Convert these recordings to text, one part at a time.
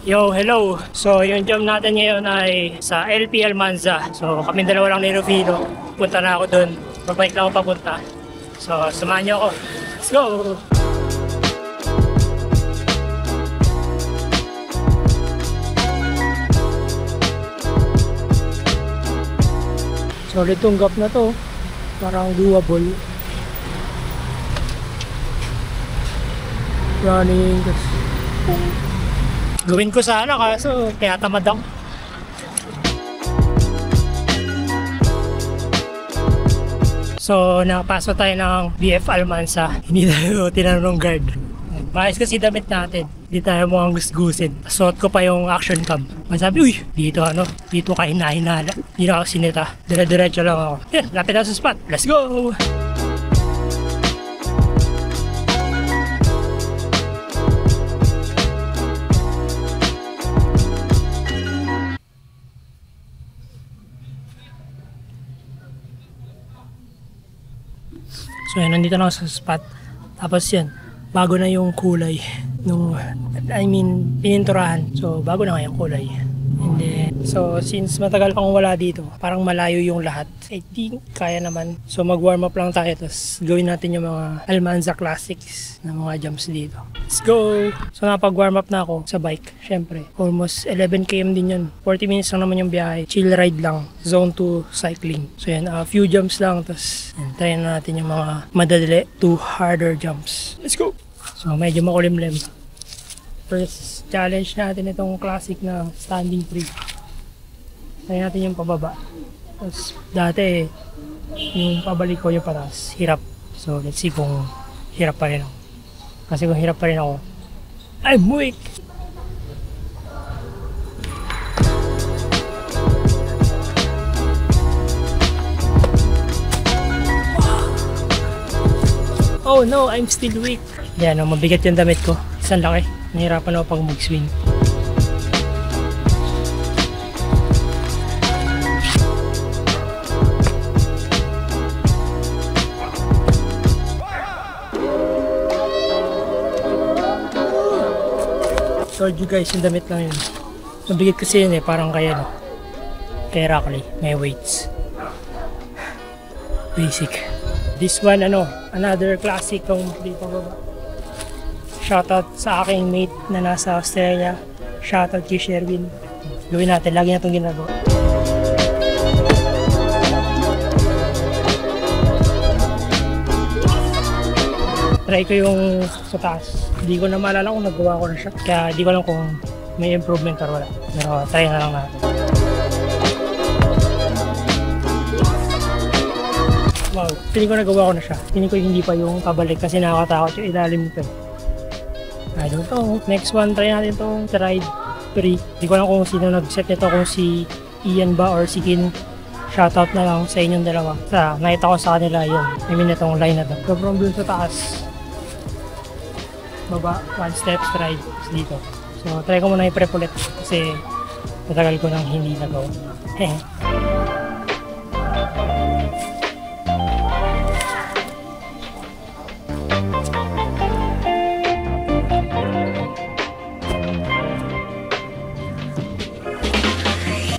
Yo, hello! So, yung jump natin ngayon ay sa LP Almanza. So, kami dalawa lang ni Rufino. Punta na ako dun. Babalik lang ako papunta. So, samahan niyo ako. Let's go! Solid tong gap na to. Parang doable. Running. Gawin ko sana kaso kaya tamad ako. So, nakapasok tayo ng BF Almanza. Hindi tayo tinanong guard. Maayos kasi damit natin. Hindi tayo mukhang gusgusin. Suot ko pa yung action cam. Masabi, uy, dito ka hinahinala. Hindi na ako sinita. Dire-diretso lang ako. Yan, lapit na sa spot. Let's go! So yan, nandito na ako sa spot. Tapos yan, bago na yung kulay nung, pininturahan. So bago na nga yung kulay. And then, so since matagal pang wala dito, parang malayo yung lahat. I think kaya naman. So mag-warm up lang tayo, tapos gawin natin yung mga Almanza Classics na mga jumps dito. Let's go! So napag-warm up na ako sa bike, syempre. Almost 11 km din yun. 40 minutes lang naman yung biyahe. Chill ride lang. Zone 2 cycling. So yan, few jumps lang, tapos try na natin yung mga madali to harder jumps. Let's go! So medyo makulimlim. First challenge natin itong classic na standing free. Try natin yung pababa. Tapos dati yung pabalik ko yung patas, hirap. So let's see kung hirap pa rin ako. Kasi kung hirap pa rin ako, I'm weak! Oh no, I'm still weak. Yan, mabigat yung damit ko. Isang laki. Nahirapan ako pag mag-swing. Told you guys, yung damit lang yun. Mabigat kasi yun parang kaya no. Kay Rockley, may weights. Basic. This one another classic kung di pa baba. Shoutout sa aking mate na nasa Australia. Shoutout kay Sherwin. Gawin natin, lagi na itong ginagawa. Try ko yung sa taas. Hindi ko na maalala kung nagawa ko na siya. Kaya hindi ko alam kung may improvement or wala. Pero try na lang natin. Wow, feeling ko nagawa ko na siya. Feeling ko hindi pa yung pabalik kasi nakakatakot yung ilalim nito. I don't know. Next one, try natin itong ride free. Hindi ko alam kung sino nag-set nito, kung si Ian ba or si Kin. Shoutout na lang sa inyong dalawa. Nakita ko sa kanila yun. I mean itong line na ito. So from dun sa taas, baba, one step stride dito. So try ko muna i-prep ulit kasi matagal ko nang hindi nagawa.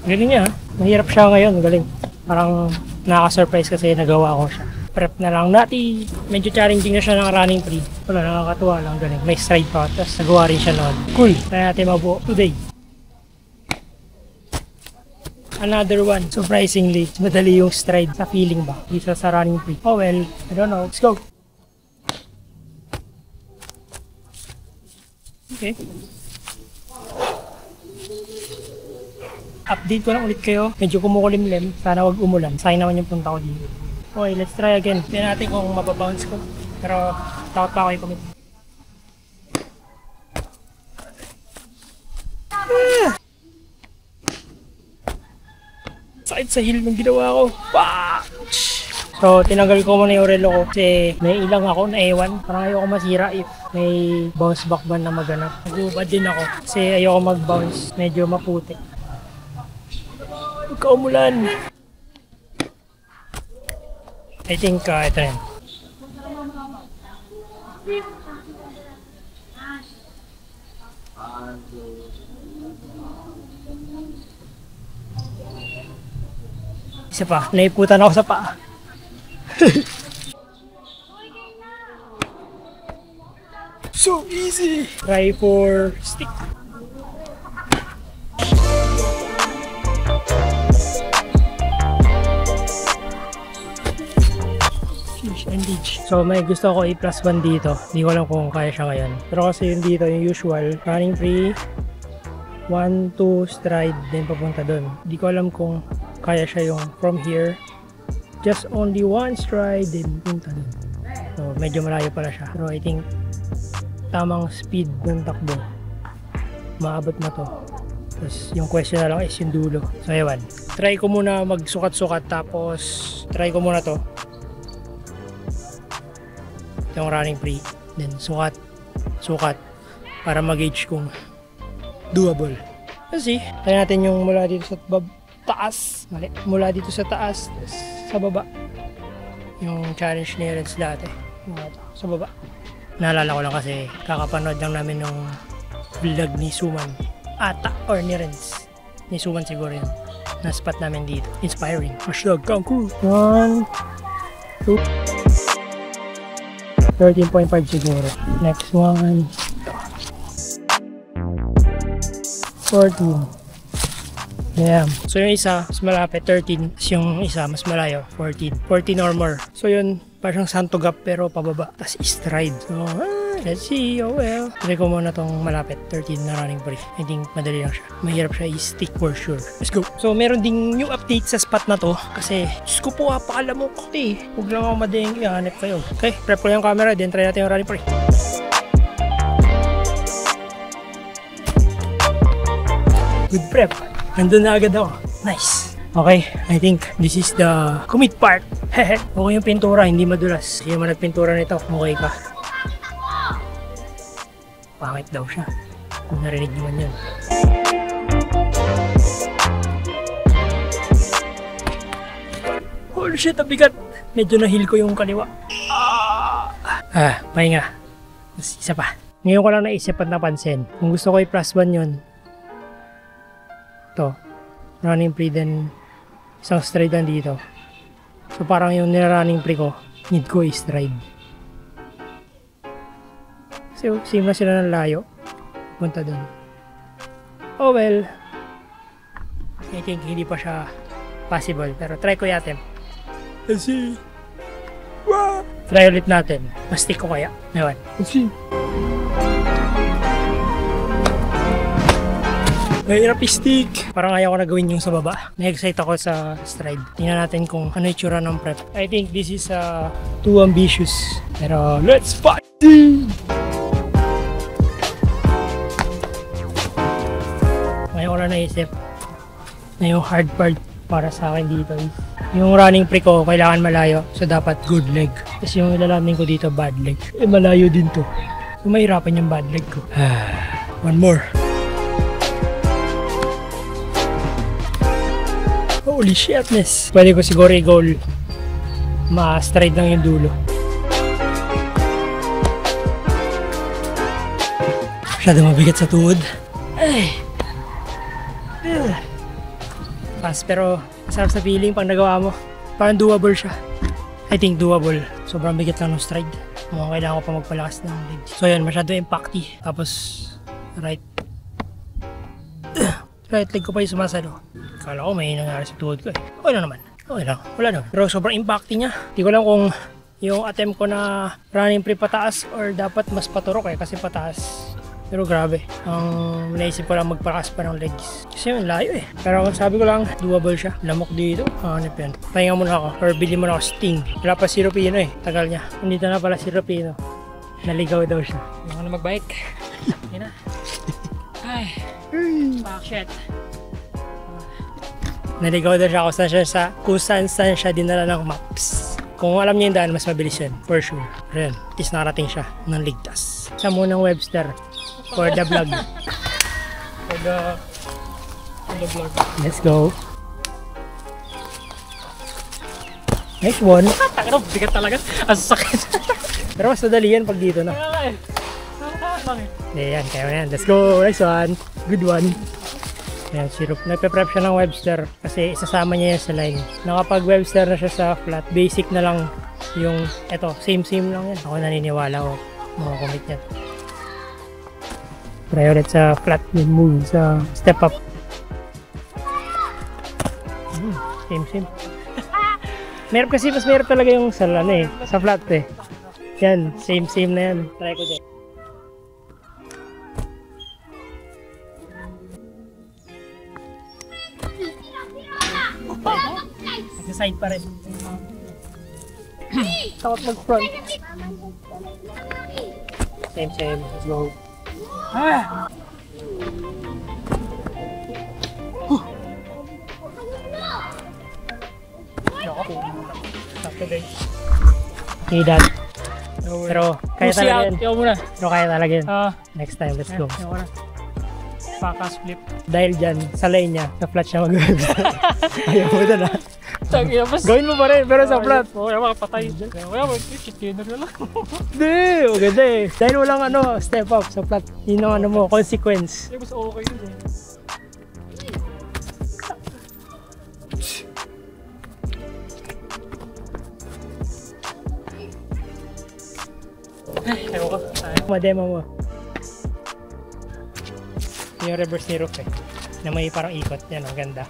Galing niya, mahirap siya ngayon, galing. Parang nakaka-surprise kasi nagawa ko siya. Prep na lang natin. Medyo challenging na siya ng running free. Wala, nakakatuwa lang, galing. May stride pa, tapos nagawa rin siya noon. Cool, try natin mabuo today. Another one, surprisingly, madali yung stride sa feeling ba? Isa sa running free. Oh well, I don't know. Let's go! Okay. Update ko lang ulit kayo. Medyo kumukulimlim. Sana wag umulan. Sayang naman yung punta ko dito. Okay, let's try again. Tignan natin kung mababounce ko. Pero takot pa ako i-commit. Sakit sa heel ng ginawa ko. So, tinanggal ko muna yung relo ko kasi may ilang ako na ewan. Parang ayoko masira if may bounce back ban na maganap. Nagubad din ako kasi ayoko mag-bounce. Medyo maputi. Kaumulan. I think ito rin. Isa pa, naiputan ako sa paa. So easy! Try for stick. Fish and leech. So may gusto ko i+1 dito. Hindi ko alam kung kaya siya ngayon. Pero kasi yung dito, yung usual, running free, 1, 2 stride, then papunta dun. Hindi ko alam kung kaya siya yung from here, just only 1 stride, then punta dun. So medyo malayo pala siya. Pero I think tamang speed ng takbo, maabot na to. Tapos yung question na lang is yung dulo. So ewan, try ko muna magsukat-sukat, tapos try ko muna to, yung running free, then sukat para mag-gauge kung doable. Kasi try natin yung mula dito sa taas, mula dito sa taas, sa baba, yung challenge ni Renz dati, sa baba. Naalala ko lang kasi kakapanood lang namin ng vlog ni Suman ata, or ni Renz. Ni Suman siguro yun. Na spot namin dito. Inspiring. Hashtag Cancun. 1, 2, 13.5 siguro. Next one, 14. Damn. So yung isa mas malapit 13, yung isa mas malayo 14 or more. So yun, parang santo gap pero pababa, tas stride. So let's see. Oh well, try ko muna tong malapit 13 na running free. I think madali lang siya, mahirap siya i-stick for sure. Let's go. So meron ding new update sa spot na to kasi Diyos ko po, apakala mo ko huwag lang ako mading ihanap kayo. Okay, prep ko yung camera, then try natin yung running free. Good prep. Nandun na agad ako. Nice. Okay, I think this is the commit part. Okay yung pintura, hindi madulas. Yung mga nagpintura nito, okay ka. Pangit daw siya. Kung narinig naman yun. Holy shit, ang bigat. Medyo nahil ko yung kaliwa. Pahinga. Mas isa pa. Ngayon ko lang naisip at napansin. Kung gusto ko i+1 yun, to running free, then isang stride lang dito. So parang yung nirunning free ko, need ko i-stride. So same na sila ng layo, punta dun. Oh well, I think hindi pa siya possible, pero try ko yatin. Let's see. Wow. Try ulit natin. Mas-stick ko kaya. Ewan. Let's see. Mahirap i-stick. Parang ayaw ko na gawin yung sa baba. Na-excite ako sa stride. Tingnan natin kung ano yung tsura ng prep. I think this is too ambitious. Pero let's fight! Ngayon ko na naisip na yung hard part para sa akin dito is yung running free ko kailangan malayo. So dapat good leg. Tapos yung ilalanding ko dito bad leg. Malayo din to. So mahirapan yung bad leg ko. One more. Holy shitness. Pwede ko siguro i-goal. Ma-stride lang yung dulo. Masyado mabigat sa tuhod. Ay. Pas, pero masarap sa feeling pag nagawa mo. Parang doable siya. I think doable. Sobrang bigat lang ng stride. Mukhang kailangan ko pa magpalakas ng legs. So yan, masyado impacty. Tapos right leg ko pa yung sumasalo. Kala ko may nangyari sa tuhod ko eh. Okay lang naman. Okay lang. Wala naman. Pero sobrang impacty niya. Hindi ko lang kung yung attempt ko na running free pataas or dapat mas paturok eh kasi pataas. Pero grabe. Ang naisip ko lang magpalakas pa ng legs. Kasi yung layo eh. Pero sabi ko lang, doable siya. Lamok dito. Hanip yan. Pahinga muna ako. Or bili muna ako Sting. Wala pa si Rupino eh. Tagal niya. Nandito na pala si Rupino. Naligaw daw siya. Hindi ko na magbike. Hindi na. Ay. Fuck shit. Naligaw daw siya kung saan siya dinala ng maps. Kung alam niya yung daan, mas mabilis yan. For sure. Pero yun, at least nakarating siya ng ligtas. Sa munang Webster. For the vlog. For the vlog. Let's go. Nice one. Takot, bigat talaga. Ang sakit. Pero mas madali yan pag dito na. lang eh. Ayan, kaya na yan. Let's go. Nice one. Good one. Ayan, syrup. Nagpe-prep siya ng Webster kasi isasama niya yan sa line. Nakapag Webster na siya sa flat, basic na lang yung, eto, same lang yan. Ako naniniwala ko makakomit yan. Try ulit sa flat yung move, sa step up. Same. Meron kasi, mas meron talaga yung sa, sa flat eh. Yan, same na yan. Try ko din. Side pa rin. Takot mag-front. Same. Let's go. Ah! Okay, done. Pero kaya talaga yun. Pero kaya talaga yun. Next time, let's go. Pakas flip. Dahil dyan, sa line niya, sa flat siya mag-webster. Ayaw mo doon ah. Gawin mo pa rin, pero sa flat. Wala makapatay. Wala mag-chickiner na lang. Hindi, maganda eh. Dahil walang step up sa flat. Yun ang mo, consequence. Mas okay yun eh. Ayaw ko. Mademo mo. Yung reverse ni Ruf eh. Na may parang ikot. Yan, ang ganda.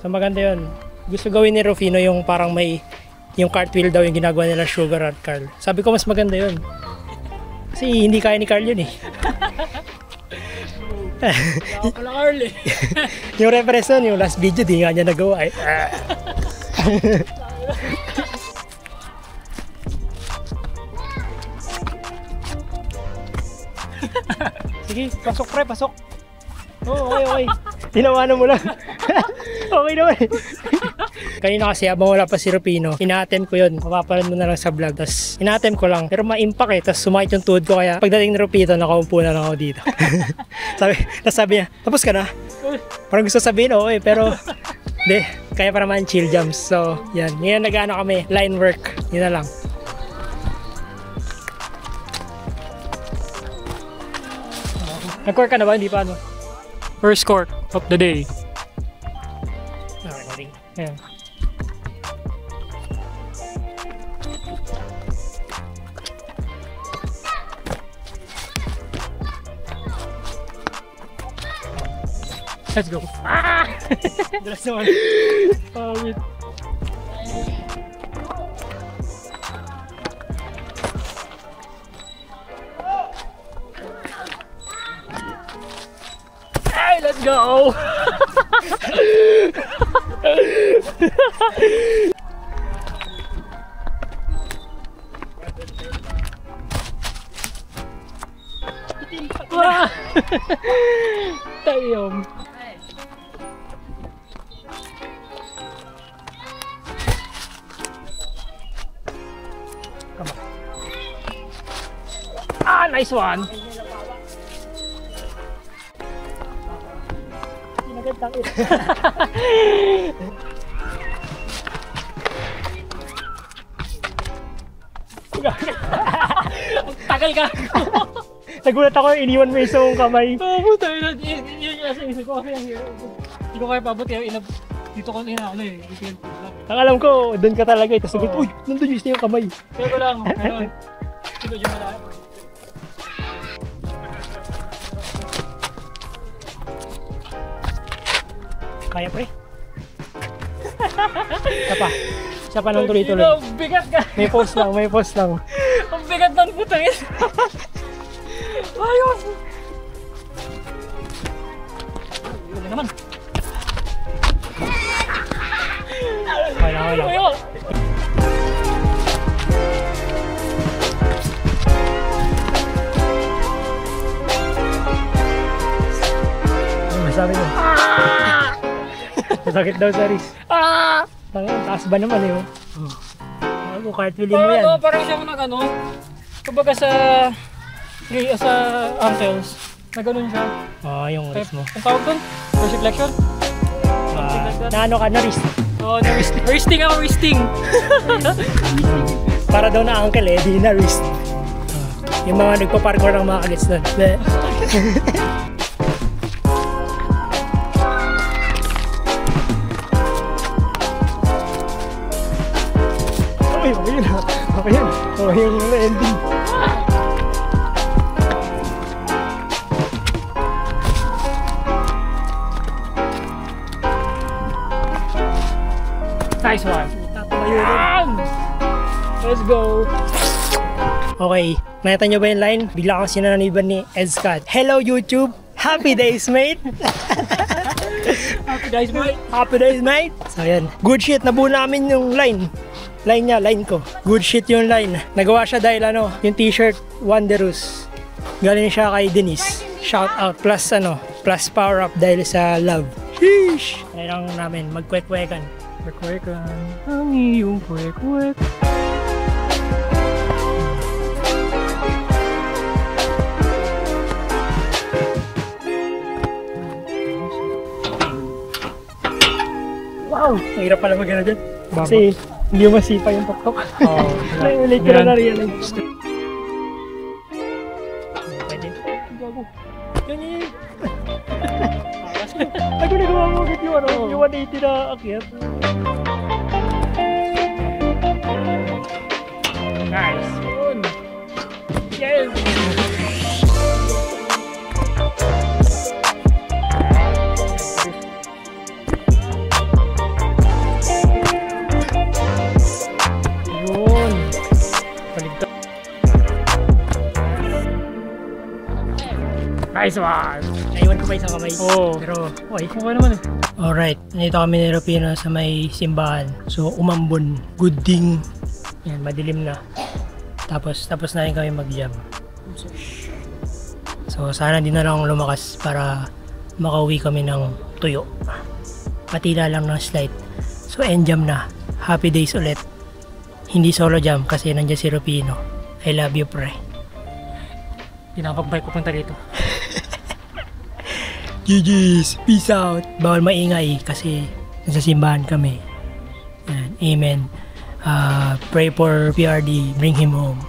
So maganda yun. Gusto gawin ni Rufino yung parang may yung cartwheel daw yung ginagawa nila Sugar at Carl. Sabi ko mas maganda yun. Kasi hindi kaya ni Carl yun eh. Ako pala Carl eh. Yung reference nun, yung last video, di nga niya nagawa eh. Sige, pasok pre, pasok. Oo, okay. Tinawanan mo lang. Okay naman. Kanina kasi habang wala pa si Rufino, ina-attempt ko yun. Mapapalan mo na lang sa vlog. Tapos ina-attempt ko lang. Pero ma-impact eh. Tapos sumakit yung tuhod ko. Kaya pagdating ni Rufino, nakaupo na lang ako dito. sabi niya, tapos ka na? Parang gusto sabihin, oo eh. Pero hindi, kaya pa naman chill jumps. So yan, ngayon nag-ano kami, line work. Yun na lang. Nag-work ka na ba? Hindi pa ano? First court of the day. Recording. Yeah. Let's go. Ah! Dalas naman. Wait. Let's go! Tayom. Come on. Ah, nice one! Tagal ka. Nagulat ako yung iniwan mo yung isang kamay. Oo, puta. Yun yung nasa isip ko kasi hindi ko kaya pabuti. Dito ko inaano eh. Ang alam ko, doon ka talaga eh. Tapos sagot, uy, nandun yung kamay. Kaya ko lang. Ayun. Sino yung malaki? Kaya pre. Isa pa nang tuloy-tuloy. Bigat ka. May post lang. Ang bigat ng putangin. Ayos. Ano naman? Wala. Ayos. Ano masabi mo? Masakit daw sa wrist. Taas ba naman eh? Ako, cartwheelin mo yan. Parang siya nag-ano. Kumbaga sa ankles. Na ganun siya. Yung wrist mo. Ang tawag doon? Dorsiflexion? Na ano ka? Na wrist? Oo, wristing ako, wristing. Para daw na ankle eh, di na wrist. Yung mga nagpa-parkour ng mga kagets doon. Okay yun ha. Okay yun. Okay yung ending. Nice one. Tatabayo rin. Let's go. Okay, nakita nyo ba yung line? Bigla kang sinananiban ni Ed Scott. Hello YouTube! Happy days, mate! Happy guys, mate. Happy days, mate! So yan, good shit, nabuo namin yung line. Line niya, line ko. Good shit yung line. Nagawa siya dahil yung t-shirt Wanderus. Galing siya kay Denise. Shout out. Plus power up dahil sa love. Sheesh! Kailangan namin magkwek-kwekan. Kwek-kwekan ang iyong kwek-kwek. Wow! Mahirap pala mag-ano dyan. Kasi hindi mo masipa yung tuktok. Oh, Late ko na na-realize. Pwede. Gago. Yan. Ako nagawa mo agad yung 180 na akyat. Nice. Yes. Yun. Paligtad. Nice one. Naiwan ko pa isang kamay. Oo. Pero, okay. Okay naman eh. Alright, nandito kami ni Rupino sa may simbahan. So, umambon. Good thing. Yan, madilim na. Tapos na rin kami mag-jam. So, sana din na lang lumakas para makauwi kami ng tuyo. Patila lang ng slide. So, end jam na. Happy days ulit. Hindi solo jam kasi nandiyan si Rupino. I love you, pre. Hindi na pag-bike ko punta dito. GG's! Peace out! Bawal maingay kasi nasa simbahan kami. Yan. Amen. Pray for PRD. Bring him home.